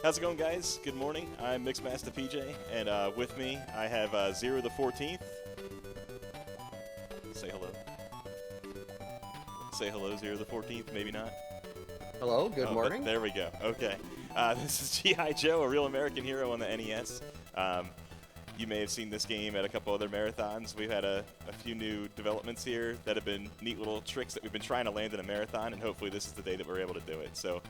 How's it going, guys? Good morning. I'm MixMastaPJ, and with me I have Zero the 14th. Say hello. Say hello, Zero the 14th. Maybe not. Hello, good morning. There we go. Okay. This is G.I.Joe, a real American hero on the NES. You may have seen this game at a couple other marathons. We've had a few new developments here that have been neat little tricks that we've been trying to land in a marathon, and hopefully this is the day that we're able to do it. So,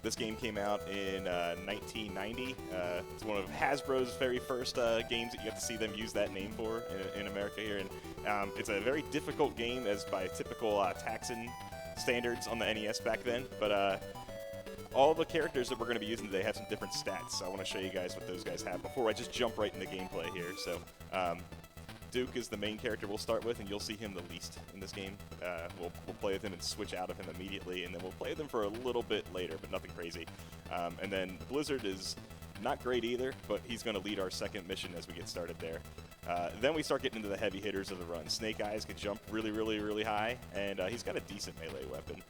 this game came out in 1990. It's one of Hasbro's very first games that you have to see them use that name for in America here. And it's a very difficult game as by typical Taxon standards on the NES back then. But all the characters that we're going to be using today have some different stats. So I want to show you guys what those guys have before I just jump right into gameplay here. So Duke is the main character we'll start with, and you'll see him the least in this game. We'll play with him and switch out of him immediately, and then we'll play with him for a little bit later, but nothing crazy. And then Blizzard is not great either, but he's going to lead our second mission as we get started there. Then we start getting into the heavy hitters of the run. Snake Eyes can jump really, really, really high, and he's got a decent melee weapon.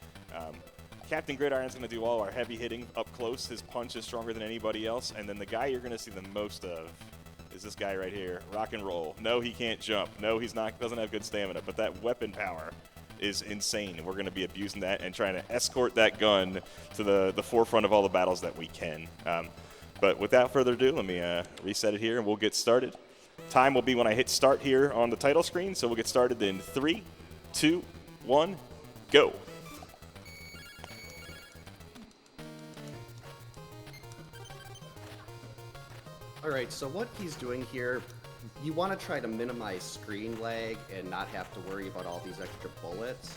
Captain Gridiron's going to do all our heavy hitting up close. His punch is stronger than anybody else, and then the guy you're going to see the most of is this guy right here, Rock and Roll. No, he can't jump. No, he's not. Doesn't have good stamina, but that weapon power is insane, and we're going to be abusing that and trying to escort that gun to the forefront of all the battles that we can. But without further ado, let me reset it here, and we'll get started. Time will be when I hit start here on the title screen, so we'll get started in 3, 2, 1, go. Alright, so what he's doing here, you want to try to minimize screen lag and not have to worry about all these extra bullets.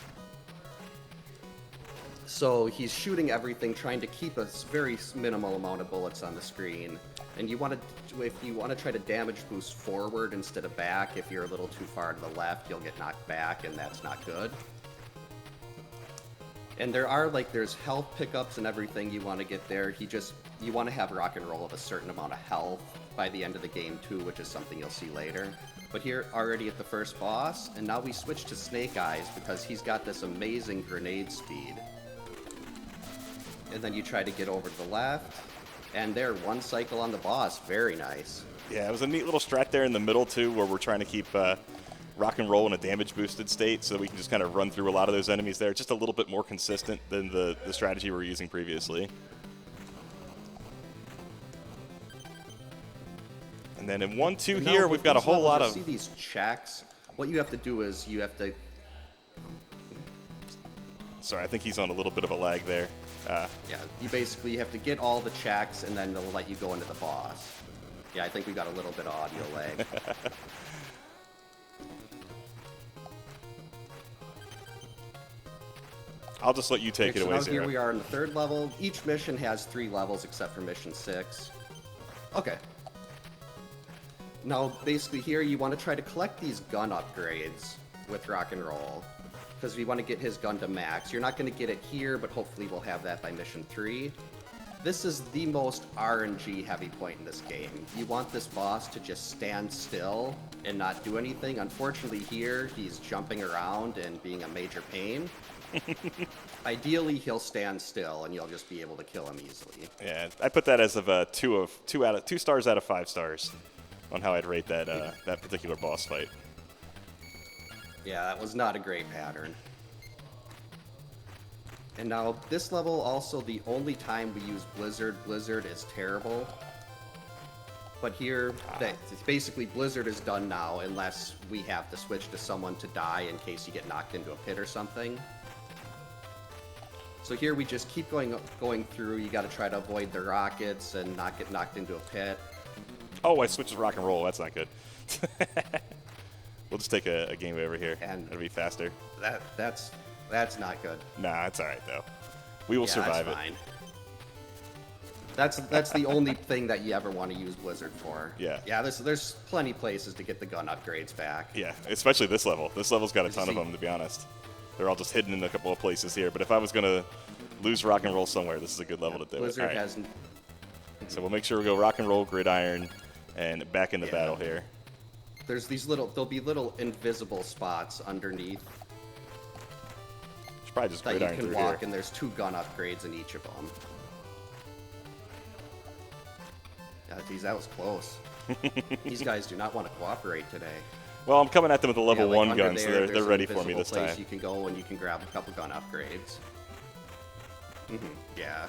So he's shooting everything, trying to keep a very minimal amount of bullets on the screen. And you want to, if you want to try to damage boost forward instead of back, if you're a little too far to the left, you'll get knocked back, and that's not good. And there's health pickups and everything you want to get there. You want to have Rock and Roll of a certain amount of health by the end of the game too, which is something you'll see later. But here, already at the first boss, and now we switch to Snake Eyes because he's got this amazing grenade speed. And then you try to get over to the left, and there, one cycle on the boss, very nice. Yeah, it was a neat little strat there in the middle too, where we're trying to keep Rock and Roll in a damage boosted state so that we can just kind of run through a lot of those enemies there. Just a little bit more consistent than the strategy we were using previously. And then in 1, 2 here, we've got a whole lot of... See these checks? What you have to do is you have to... Sorry, I think he's on a little bit of a lag there. Yeah, you have to get all the checks, and then they'll let you go into the boss. Yeah, I think we got a little bit of audio lag. I'll just let you take it away, Zero. Here we are in the 3rd level. Each mission has 3 levels except for mission 6. Okay. Now, basically here, you want to try to collect these gun upgrades with Rock and Roll, because we want to get his gun to max. You're not going to get it here, but hopefully we'll have that by mission 3. This is the most RNG heavy point in this game. You want this boss to just stand still and not do anything. Unfortunately here, he's jumping around and being a major pain. Ideally, he'll stand still, and you'll just be able to kill him easily. Yeah, I put that as of 2 stars out of 5 stars on how I'd rate that that particular boss fight. Yeah, that was not a great pattern. And now, this level, also the only time we use Blizzard. Blizzard is terrible. But here, basically Blizzard is done now, unless we have to switch to someone to die in case you get knocked into a pit or something. So here we just keep going through. You got to try to avoid the rockets and not get knocked into a pit. Oh, I switched to Rock and Roll. That's not good. We'll just take a game over here. And it'll be faster. That's not good. Nah, it's all right though. We will survive it. That's the only thing that you ever want to use Blizzard for. Yeah. Yeah, there's plenty places to get the gun upgrades back. Yeah, especially this level. This level's got a ton of them, to be honest. They're all just hidden in a couple of places here. But if I was going to lose Rock and Roll somewhere, this is a good level to do Blizzard it. has... So we'll make sure we go Rock and Roll, Gridiron, and back in the battle here. There's there'll be little invisible spots underneath. Should probably just that you Gridiron can through walk, here. and there's 2 gun upgrades in each of them. Geez, that was close. These guys do not want to cooperate today. Well, I'm coming at them with a level like 1 under gun, so they're there's ready an for me invisible this place time. You can go and you can grab a couple gun upgrades. Yeah.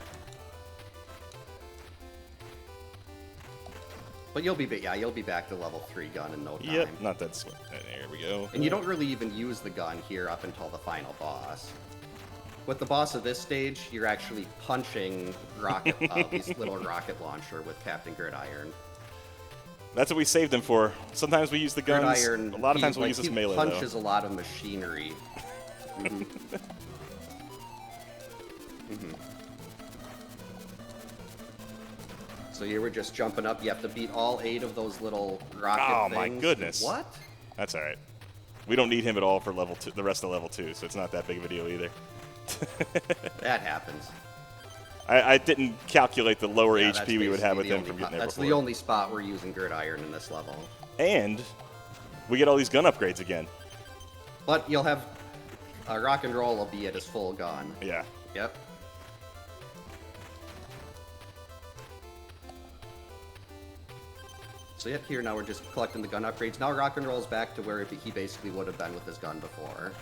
But you'll be back to level 3 gun in no time. Yep, not that sweet. There we go. And you don't really even use the gun here up until the final boss. With the boss of this stage, you're actually punching these little rocket launcher with Captain Gridiron. That's what we saved him for. Sometimes we use the guns. Gridiron, A lot of times we'll use this melee, He punches a lot of machinery. So you were just jumping up. You have to beat all 8 of those little rocket things. Oh, my goodness. What? That's all right. We don't need him at all for level 2, the rest of level 2, so it's not that big of a deal either. That happens. I didn't calculate the lower Yeah, HP we would have with him from getting there That's before. the only spot we're using Gridiron in this level. And we get all these gun upgrades again. But you'll have Rock and Roll will be at his full gun. Yeah. Yep. So yep, here now we're just collecting the gun upgrades. Now Rock and Roll's back to where he basically would have been with his gun before.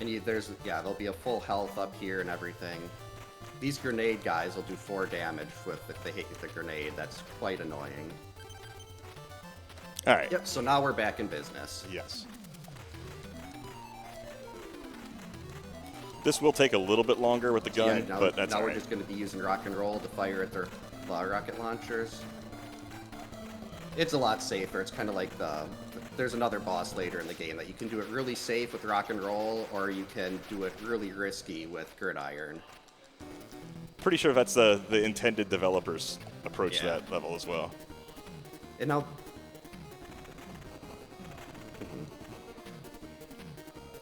And there'll be a full health up here and everything. These grenade guys will do 4 damage if they hit the grenade. That's quite annoying. All right. Yep, so now we're back in business. Yes. This will take a little bit longer with the gun, but that's now all we're right. just going to be using Rock and Roll to fire at their rocket launchers. It's a lot safer. It's kind of like there's another boss later in the game that you can do it really safe with Rock and Roll, or you can do it really risky with Gridiron. Pretty sure that's the intended developers' approach to Yeah. that level as well. And now...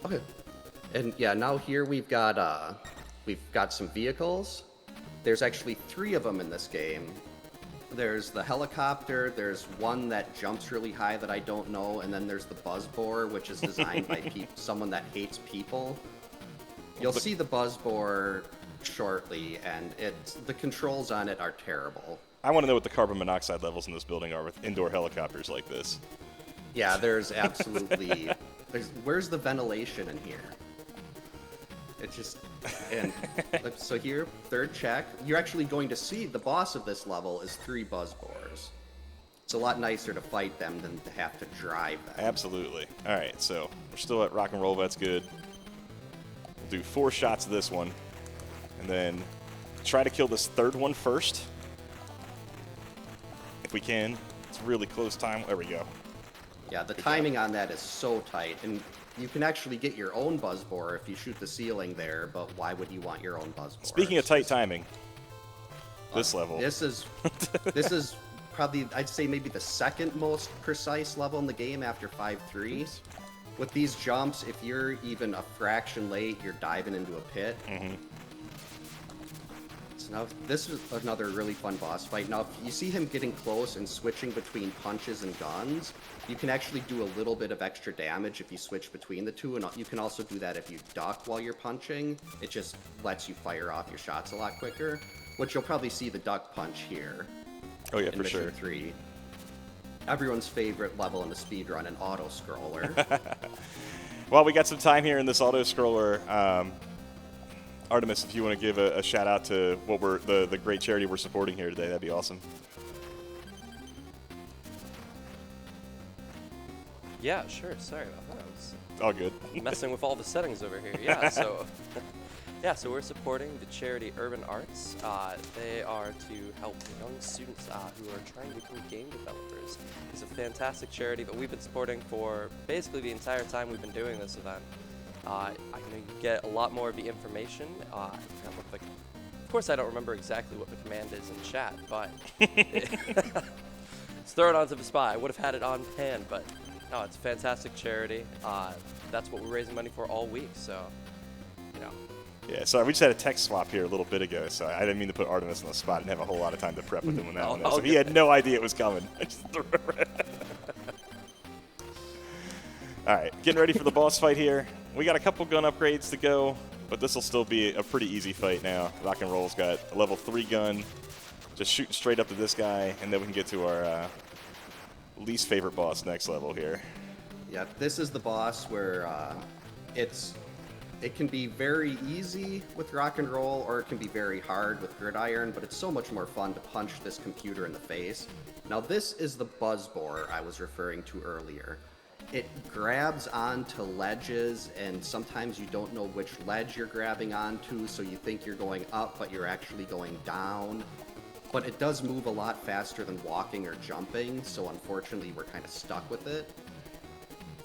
Okay. And yeah, now here we've got some vehicles. There's actually 3 of them in this game. There's the helicopter, there's one that jumps really high that I don't know, and then there's the buzzbore, which is designed by someone that hates people. You'll see the buzzbore shortly, and the controls on it are terrible. I want to know what the carbon monoxide levels in this building are with indoor helicopters like this. Yeah, there's absolutely... where's the ventilation in here? It's just... And so here, 3rd check. You're actually going to see the boss of this level is 3 buzzbores. It's a lot nicer to fight them than to have to drive them. Absolutely. All right, so we're still at rock and roll. That's good. We'll do 4 shots of this one, and then try to kill this 3rd one first. If we can. It's really close time. There we go. Yeah, the timing on that is so tight, and you can actually get your own buzzbore if you shoot the ceiling there, but why would you want your own buzzbore? Speaking of tight timing, this level. This is probably, I'd say, maybe the 2nd most precise level in the game after 5-3. With these jumps, if you're even a fraction late, you're diving into a pit. So now, this is another really fun boss fight. Now, if you see him getting close and switching between punches and guns, you can actually do a little bit of extra damage if you switch between the two, and you can also do that if you duck while you're punching. It just lets you fire off your shots a lot quicker, which you'll probably see the duck punch here. Oh yeah, in for Mission sure. 3. Everyone's favorite level in the speedrun, an auto-scroller. Well, we got some time here in this auto-scroller. Artemis, if you want to give a shout-out to what the great charity we're supporting here today, that'd be awesome. Yeah, sure. Sorry about that. I was All good. messing with all the settings over here. Yeah, so so we're supporting the charity Urban Arts. They are to help young students who are trying to become game developers. It's a fantastic charity that we've been supporting for basically the entire time we've been doing this event. I know you get a lot more of the information. Of course, I don't remember exactly what the command is in chat, but let's throw it onto the spot. I would have had it on hand, but no, it's a fantastic charity. That's what we're raising money for all week, so, you know. Yeah, sorry, we just had a text swap here a little bit ago, so I didn't mean to put Artemis on the spot. I didn't have a whole lot of time to prep with him on that one. So he had no idea it was coming. I just threw it. All right, getting ready for the boss fight here. We got a couple gun upgrades to go, but this will still be a pretty easy fight now. Rock and Roll's got a level 3 gun, just shooting straight up to this guy, and then we can get to our least favorite boss next level here. Yeah, this is the boss where it can be very easy with rock and roll, or it can be very hard with gridiron, but it's so much more fun to punch this computer in the face. Now this is the buzz bore I was referring to earlier. It grabs onto ledges, and sometimes you don't know which ledge you're grabbing onto, so you think you're going up, but you're actually going down. But it does move a lot faster than walking or jumping, so unfortunately we're kind of stuck with it.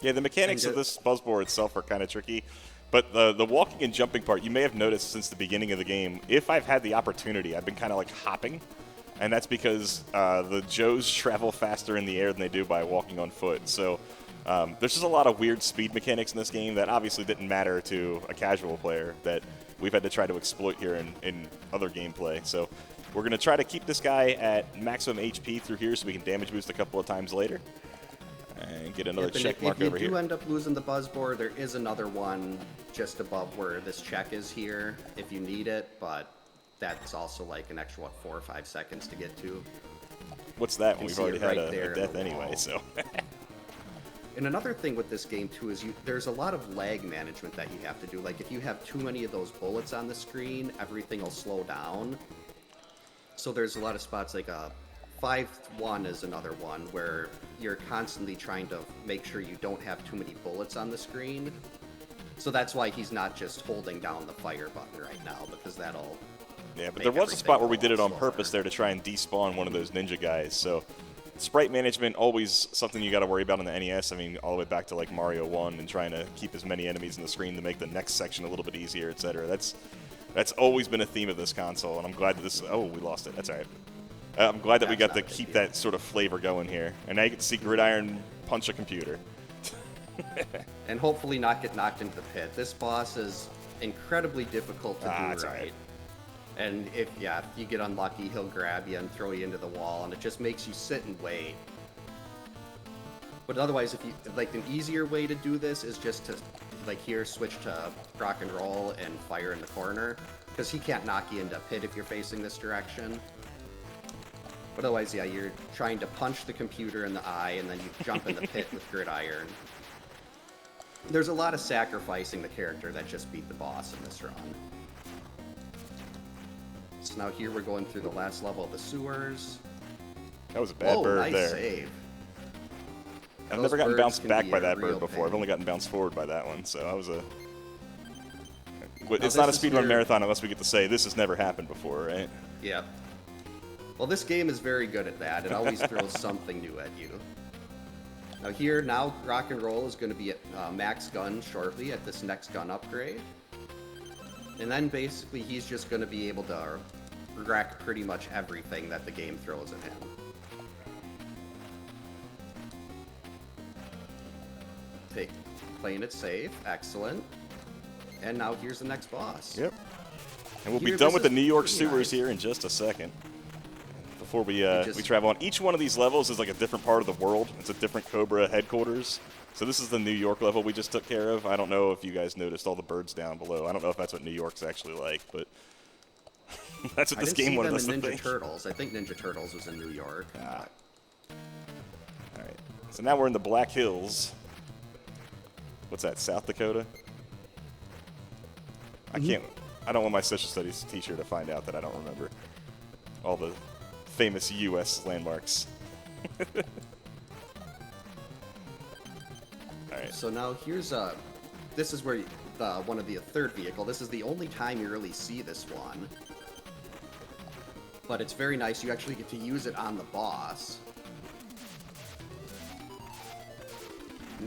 Yeah, the mechanics of this buzzbore itself are kind of tricky, but the walking and jumping part, you may have noticed since the beginning of the game, if I've had the opportunity, I've been kind of like hopping, and that's because the Joes travel faster in the air than they do by walking on foot. So there's just a lot of weird speed mechanics in this game that obviously didn't matter to a casual player that we've had to try to exploit here in other gameplay. So we're going to try to keep this guy at maximum HP through here so we can damage boost a couple of times later. And get another check mark over here. If you do end up losing the buzzbore, there is another one just above where this check is here if you need it, but that's also like an extra, 4 or 5 seconds to get to. What's that when we've already had right a death anyway, so. And another thing with this game, too, is there's a lot of lag management that you have to do. Like, if you have too many of those bullets on the screen, everything will slow down. So there's a lot of spots like 5-1 is another one where you're constantly trying to make sure you don't have too many bullets on the screen. So that's why he's not just holding down the fire button right now, because that'll... Yeah, but there was a spot where we did it on purpose there to try and despawn one of those ninja guys. So sprite management, always something you got to worry about on the NES. I mean, all the way back to like Mario 1 and trying to keep as many enemies on the screen to make the next section a little bit easier, etc. That's always been a theme of this console, and I'm glad that this... Oh, we lost it. That's all right. I'm glad that we got to keep that sort of flavor going here. And now you can see Gridiron punch a computer. And hopefully not get knocked into the pit. This boss is incredibly difficult to do right. And if you get unlucky, he'll grab you and throw you into the wall, and it just makes you sit and wait. But otherwise, if you like, an easier way to do this is just to, like here, switch to rock and roll and fire in the corner, because he can't knock you into a pit if you're facing this direction. But otherwise, you're trying to punch the computer in the eye, and then you jump in the pit with gridiron. There's a lot of sacrificing the character that just beat the boss in this run. So now here we're going through the last level of the sewers. That was a bad bird nice there. Save. I've never gotten bounced back by that bird before. I've only gotten bounced forward by that one, so that was a... It's not a speedrun marathon unless we get to say this has never happened before, right? Yep. Well, this game is very good at that. It always throws something new at you. Now rock and roll is going to be at max gun shortly at this next gun upgrade. And then basically he's just going to be able to wreck pretty much everything that the game throws at him. Playing it safe. Excellent. And now here's the next boss. Yep. And we'll be done with the New York sewers here in just a second. Before we travel on. Each one of these levels is like a different part of the world. It's a different Cobra headquarters. So this is the New York level we just took care of. I don't know if you guys noticed all the birds down below. I don't know if that's what New York's actually like, but that's what this game wanted us to think. Ninja Turtles. I think Ninja Turtles was in New York. All right. So now we're in the Black Hills. What's that, South Dakota? I don't want my social studies teacher to find out that I don't remember all the famous U.S. landmarks. All right. So now here's this is where one of the third vehicle. This is the only time you really see this one, but it's very nice. You actually get to use it on the boss.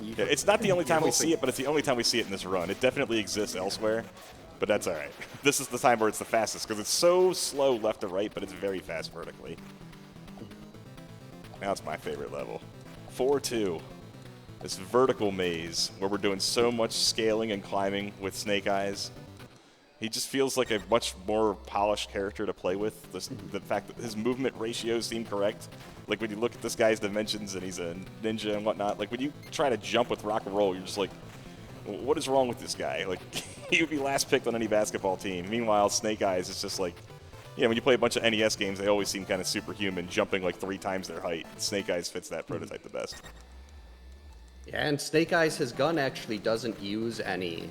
Yeah, it's not the only time we see it, but it's the only time we see it in this run. It definitely exists elsewhere, but that's all right. This is the time where it's the fastest, because it's so slow left to right, but it's very fast vertically. Now it's my favorite level. 4-2. This vertical maze, where we're doing so much scaling and climbing with Snake Eyes. He just feels like a much more polished character to play with. The fact that his movement ratios seem correct. Like, when you look at this guy's dimensions and he's a ninja and whatnot, like, when you try to jump with rock and roll, you're just like, what is wrong with this guy? Like, he would be last picked on any basketball team. Meanwhile, Snake Eyes is just like, Yeah, when you play a bunch of NES games, they always seem kind of superhuman, jumping like 3 times their height. Snake Eyes fits that prototype the best. Yeah, and Snake Eyes, his gun actually doesn't use any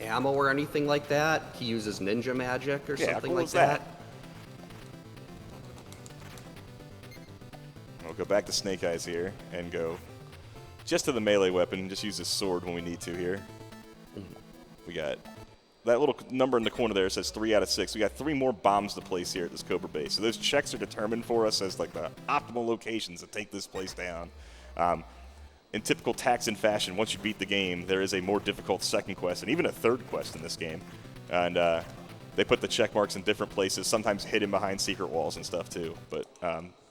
ammo or anything like that. He uses ninja magic or Yeah, something cool like is that? that. We'll go back to Snake Eyes here and go just to the melee weapon. Just use his sword when we need to here. We got that little number in the corner there says 3 out of 6. We got 3 more bombs to place here at this Cobra base. So those checks are determined for us as like the optimal locations to take this place down. In typical Taxon fashion, once you beat the game, there is a more difficult second quest and even a third quest in this game. And they put the check marks in different places, sometimes hidden behind secret walls and stuff too. But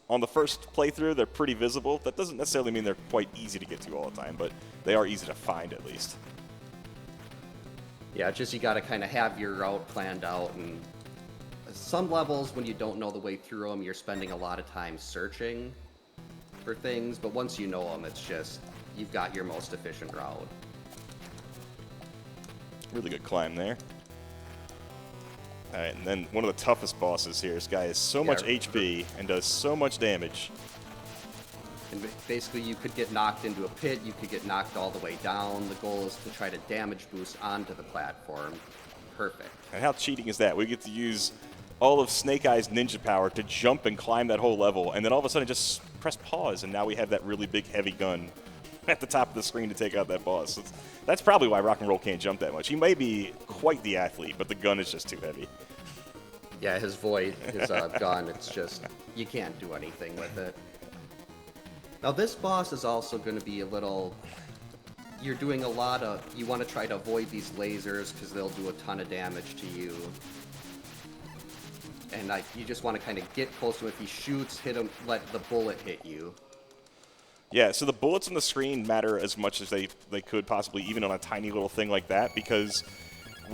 on the first playthrough, they're pretty visible. That doesn't necessarily mean they're quite easy to get to all the time, but they are easy to find at least. Yeah, just you got to kind of have your route planned out, and some levels when you don't know the way through them, you're spending a lot of time searching for things, but once you know them, it's just you've got your most efficient route. Really good climb there. All right, and then one of the toughest bosses here. This guy has so much HP and does so much damage. And basically, you could get knocked into a pit, you could get knocked all the way down. The goal is to try to damage boost onto the platform. Perfect. And how cheating is that? We get to use all of Snake Eyes' ninja power to jump and climb that whole level, and then all of a sudden just press pause, and now we have that really big, heavy gun at the top of the screen to take out that boss. That's probably why Rock and Roll can't jump that much. He may be quite the athlete, but the gun is just too heavy. Yeah, his void, his gun, it's just, you can't do anything with it. Now this boss is also going to be a little, you're doing a lot of, you want to try to avoid these lasers because they'll do a ton of damage to you. And you just want to kind of get close to him. If he shoots, hit him, let the bullet hit you. Yeah, so the bullets on the screen matter as much as they could possibly, even on a tiny little thing like that, because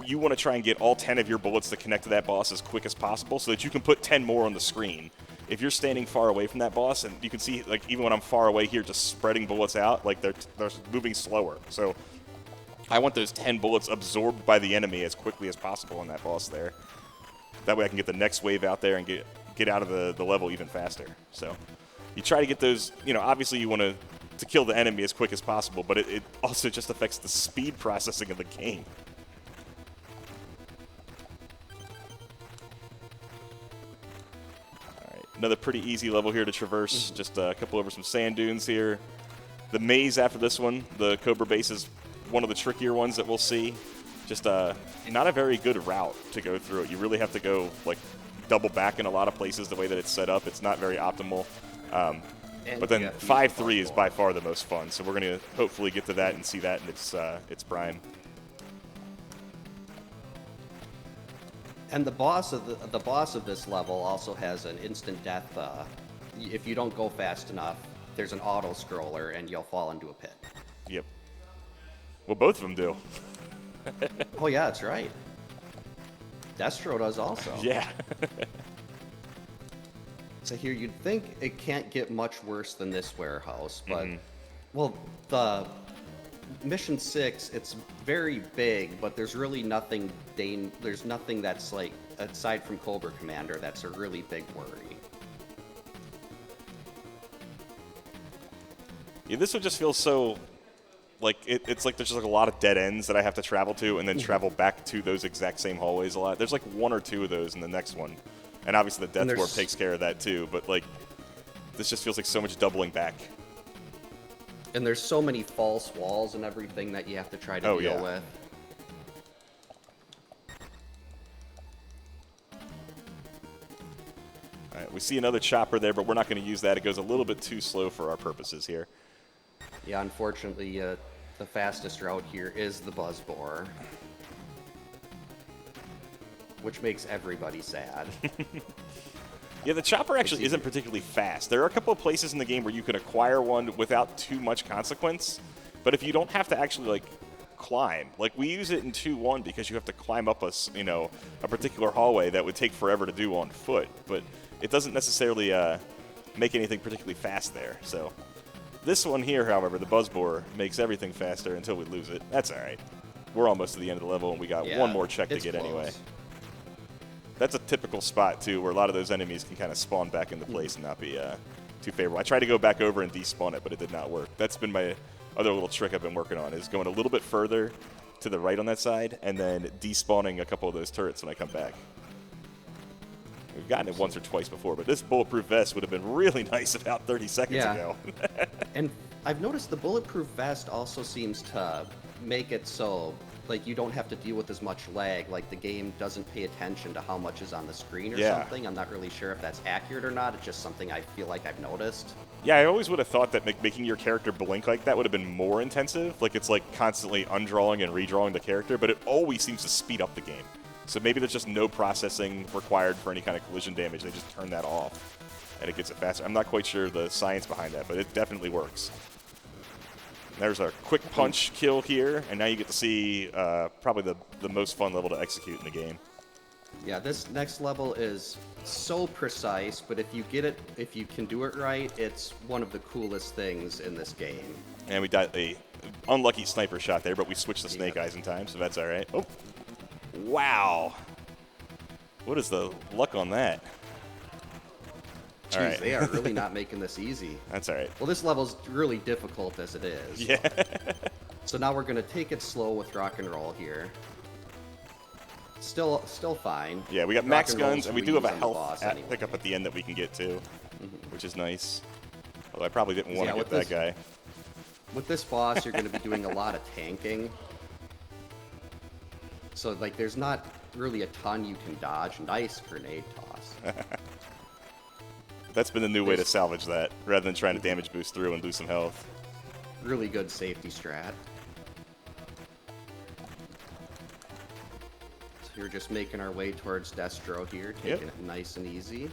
you want to try and get all 10 of your bullets to connect to that boss as quick as possible so that you can put 10 more on the screen. If you're standing far away from that boss, and you can see, like, even when I'm far away here, just spreading bullets out, like, they're moving slower. So I want those 10 bullets absorbed by the enemy as quickly as possible on that boss there. That way I can get the next wave out there and get out of the level even faster. So you try to get those, you know, obviously you want to kill the enemy as quick as possible, but it also just affects the speed processing of the game. Another pretty easy level here to traverse. Just a couple over some sand dunes here. The maze after this one, the Cobra base, is one of the trickier ones that we'll see. Just not a very good route to go through it. You really have to go like double back in a lot of places the way that it's set up. It's not very optimal. But then 5-3 is by far the most fun. So we're going to hopefully get to that and see that in its prime. And the boss of this level also has an instant death. If you don't go fast enough, there's an auto scroller and you'll fall into a pit. Yep. Well, both of them do. Oh yeah, that's right. Destro does also. Yeah. So here, you'd think it can't get much worse than this warehouse, but well, the Mission 6, it's very big, but there's really nothing. There's nothing that's like, aside from Cobra Commander, that's a really big worry. Yeah, this one just feels so like it's like there's just like a lot of dead ends that I have to travel to and then travel back to those exact same hallways a lot. There's like 1 or 2 of those in the next one, and obviously the Death Warp takes care of that too. But like, this just feels like so much doubling back. And there's so many false walls and everything that you have to try to deal with. All right, we see another chopper there, but we're not going to use that. It goes a little bit too slow for our purposes here. Yeah, unfortunately, the fastest route here is the Buzzbore, which makes everybody sad. Yeah, the chopper actually isn't particularly fast. There are a couple of places in the game where you can acquire one without too much consequence, but if you don't have to actually like climb, like we use it in 2-1 because you have to climb up a particular hallway that would take forever to do on foot, but it doesn't necessarily make anything particularly fast there. So this one here, however, the Buzzbore, makes everything faster until we lose it. That's all right. We're almost to the end of the level, and we got one more check to get anyway. That's a typical spot, too, where a lot of those enemies can kind of spawn back into place and not be too favorable. I tried to go back over and despawn it, but it did not work. That's been my other little trick I've been working on, is going a little bit further to the right on that side and then despawning a couple of those turrets when I come back. We've gotten it once or twice before, but this bulletproof vest would have been really nice about 30 seconds ago. And I've noticed the bulletproof vest also seems to make it so like you don't have to deal with as much lag. Like the game doesn't pay attention to how much is on the screen or something. I'm not really sure if that's accurate or not. It's just something I feel like I've noticed. Yeah, I always would have thought that making your character blink like that would have been more intensive. Like it's like constantly undrawing and redrawing the character, but it always seems to speed up the game. So maybe there's just no processing required for any kind of collision damage. They just turn that off, and it gets it faster. I'm not quite sure the science behind that, but it definitely works. There's a quick punch kill here, and now you get to see probably the most fun level to execute in the game. Yeah, this next level is so precise, but if you can do it right, it's one of the coolest things in this game. And we got a unlucky sniper shot there, but we switched the snake eyes in time, so that's all right. Oh, wow. What is the luck on that? Jeez, all right. They are really not making this easy. That's all right. Well, this level's really difficult as it is. Yeah. So now we're going to take it slow with rock and roll here. Still fine. Yeah, we got Rock max and roll's guns, and we do have a on the health boss anyway. pickup at the end that we can get to, which is nice. Although I probably didn't want to get that guy. With this boss, you're going to be doing a lot of tanking. So, like, there's not really a ton you can dodge. Nice grenade toss. That's been the new way to salvage that, rather than trying to damage boost through and lose some health. Really good safety strat. So we're just making our way towards Destro here, taking it nice and easy.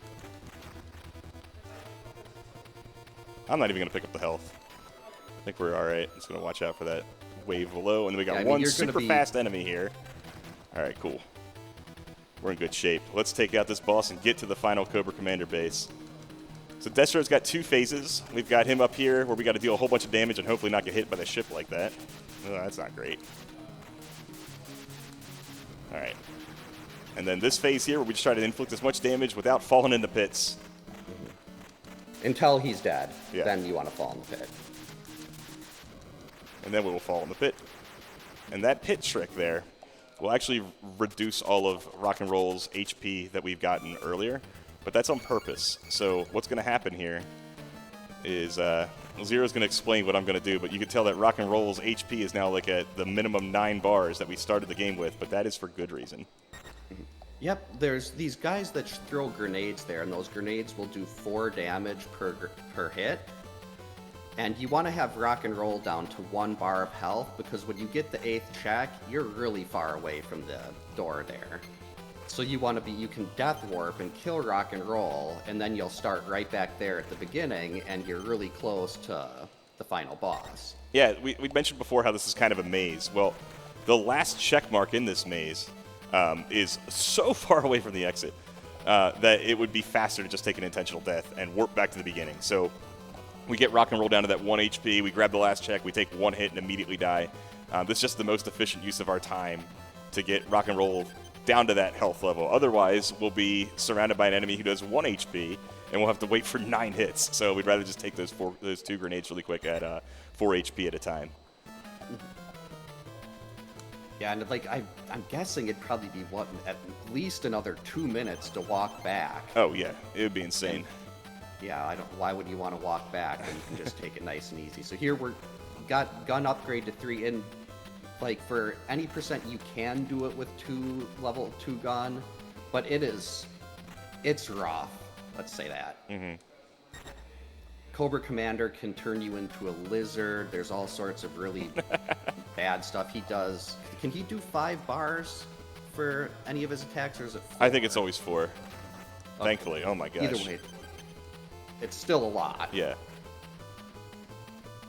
I'm not even going to pick up the health. I think we're all right. Just going to watch out for that wave below. And then we got one super fast enemy here. All right, cool. We're in good shape. Let's take out this boss and get to the final Cobra Commander base. So Destro's got 2 phases. We've got him up here where we got to deal a whole bunch of damage and hopefully not get hit by the ship like that. Oh, that's not great. All right. And then this phase here where we just try to inflict as much damage without falling into pits. Until he's dead. Yeah. Then you want to fall in the pit. And then we will fall in the pit. And that pit trick there will actually reduce all of Rock and Roll's HP that we've gotten earlier. But that's on purpose. So what's going to happen here is Zero's going to explain what I'm going to do, but you can tell that Rock and Roll's HP is now like at the minimum 9 bars that we started the game with, but that is for good reason. Yep, there's these guys that throw grenades there, and those grenades will do 4 damage per hit. And you want to have Rock and Roll down to 1 bar of health, because when you get the 8th check, you're really far away from the door there. So you want to be, you can death warp and kill Rock and Roll, and then you'll start right back there at the beginning, and you're really close to the final boss. Yeah, we mentioned before how this is kind of a maze. Well, the last check mark in this maze is so far away from the exit that it would be faster to just take an intentional death and warp back to the beginning. So we get Rock and Roll down to that 1 HP, we grab the last check, we take 1 hit and immediately die. This is just the most efficient use of our time to get Rock and Roll down to that health level. Otherwise, we'll be surrounded by an enemy who does 1 HP, and we'll have to wait for 9 hits. So we'd rather just take those 2 grenades really quick at 4 HP at a time. Yeah, and like I'm guessing it'd probably be at least another 2 minutes to walk back. Oh yeah, it would be insane. And, yeah, why would you want to walk back when you can just take it nice and easy? So here we're got gun upgrade to 3, and like for any percent you can do it with level 2 gun, but it's rough. Let's say that. Mm-hmm. Cobra Commander can turn you into a lizard. There's all sorts of really bad stuff he does. Can he do 5 bars for any of his attacks, or is it 4? I think it's always 4. Okay. Thankfully. Oh my gosh. Either way, it's still a lot. Yeah.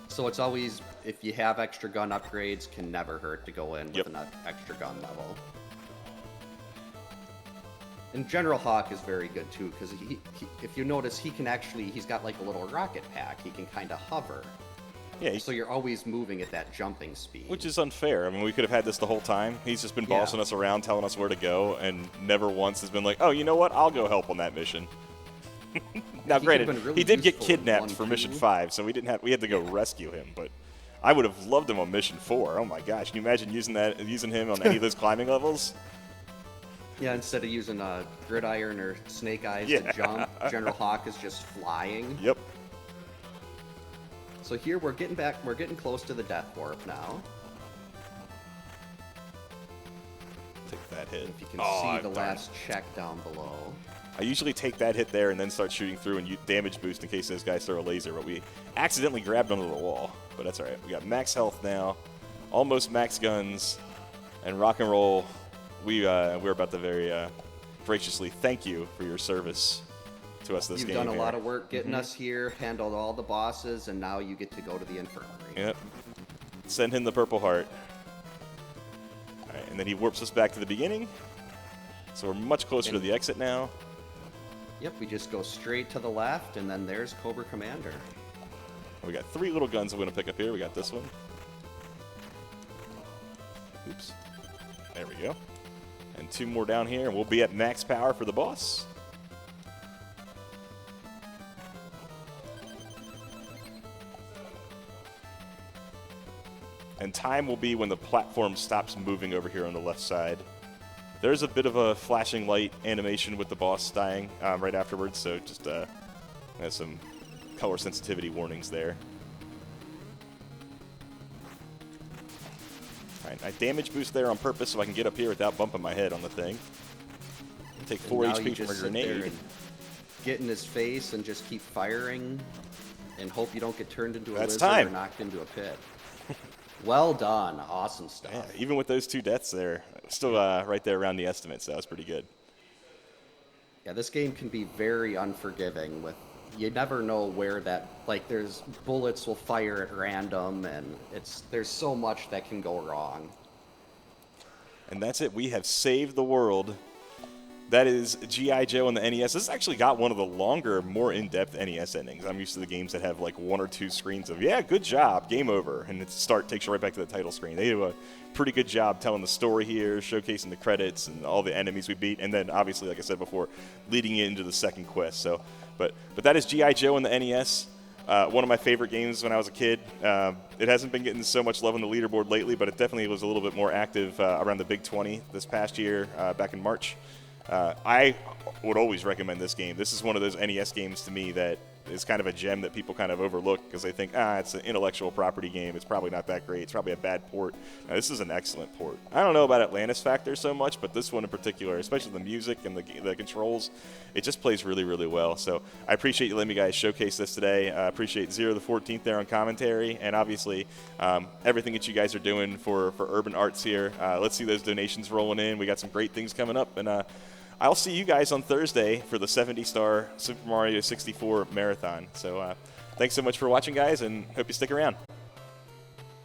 So it's always, if you have extra gun upgrades, can never hurt to go in with an extra gun level. And General Hawk is very good too, because he if you notice, he's got like a little rocket pack. He can kind of hover. Yeah, So you're always moving at that jumping speed. which is unfair. I mean, we could have had this the whole time. He's just been Yeah. bossing us around, telling us where to go, and never once has been like, oh, you know what? I'll go help on that mission. Now, He granted, could've been really he did get useful in kidnapped 1, for mission 2. 5, so we had to go rescue him. But I would have loved him on mission 4. Oh my gosh, can you imagine using him on any of those climbing levels? Yeah, instead of using gridiron or snake eyes Yeah. to jump, General Hawk is just flying. Yep. So here we're getting close to the death warp now. Take that hit. If you can Oh, see I'm the darn. last check down below. I usually take that hit there and then start shooting through and damage boost in case those guys throw a laser, but we accidentally grabbed onto the wall. But that's all right. We got max health now, almost max guns, and rock and roll. We're about to very graciously thank you for your service to us this You've game. done a here. lot of work getting us here, handled all the bosses, and now you get to go to the infirmary. Yep. Send him the Purple Heart. All right, and then he warps us back to the beginning. So we're much closer to the exit now. Yep, we just go straight to the left, and then there's Cobra Commander. We got 3 little guns we're going to pick up here. We got this one. Oops. There we go. And 2 more down here, and we'll be at max power for the boss. And time will be when the platform stops moving over here on the left side. There's a bit of a flashing light animation with the boss dying right afterwards, so just has some color sensitivity warnings there. All right, I damage boost there on purpose so I can get up here without bumping my head on the thing. Take 4 And now you HP from a just sit there grenade. and get in his face and just keep firing, and hope you don't get turned into a That's lizard time. or knocked into a pit. Well done, awesome stuff. Yeah, even with those 2 deaths there, still right there around the estimate, so that was pretty good. Yeah, this game can be very unforgiving. You never know where there's bullets will fire at random, and there's so much that can go wrong. And that's it. We have saved the world. That is G.I.Joe on the NES. This actually got one of the longer, more in-depth NES endings. I'm used to the games that have like 1 or 2 screens of, yeah, good job, game over. And takes you right back to the title screen. They do a pretty good job telling the story here, showcasing the credits and all the enemies we beat. And then obviously, like I said before, leading you into the second quest. So, but that is G.I.Joe on the NES. One of my favorite games when I was a kid. It hasn't been getting so much love on the leaderboard lately, but it definitely was a little bit more active around the Big 20 this past year, back in March. I would always recommend this game. This is one of those NES games to me that is kind of a gem that people kind of overlook because they think, it's an intellectual property game. It's probably not that great. It's probably a bad port. Now, this is an excellent port. I don't know about Atlantis Factor so much, but this one in particular, especially the music and the controls, it just plays really, really well. So I appreciate you letting me guys showcase this today. I appreciate Zero the 14th there on commentary, and obviously everything that you guys are doing for Urban Arts here. Let's see those donations rolling in. We got some great things coming up, and I'll see you guys on Thursday for the 70-star Super Mario 64 Marathon. So thanks so much for watching, guys, and hope you stick around.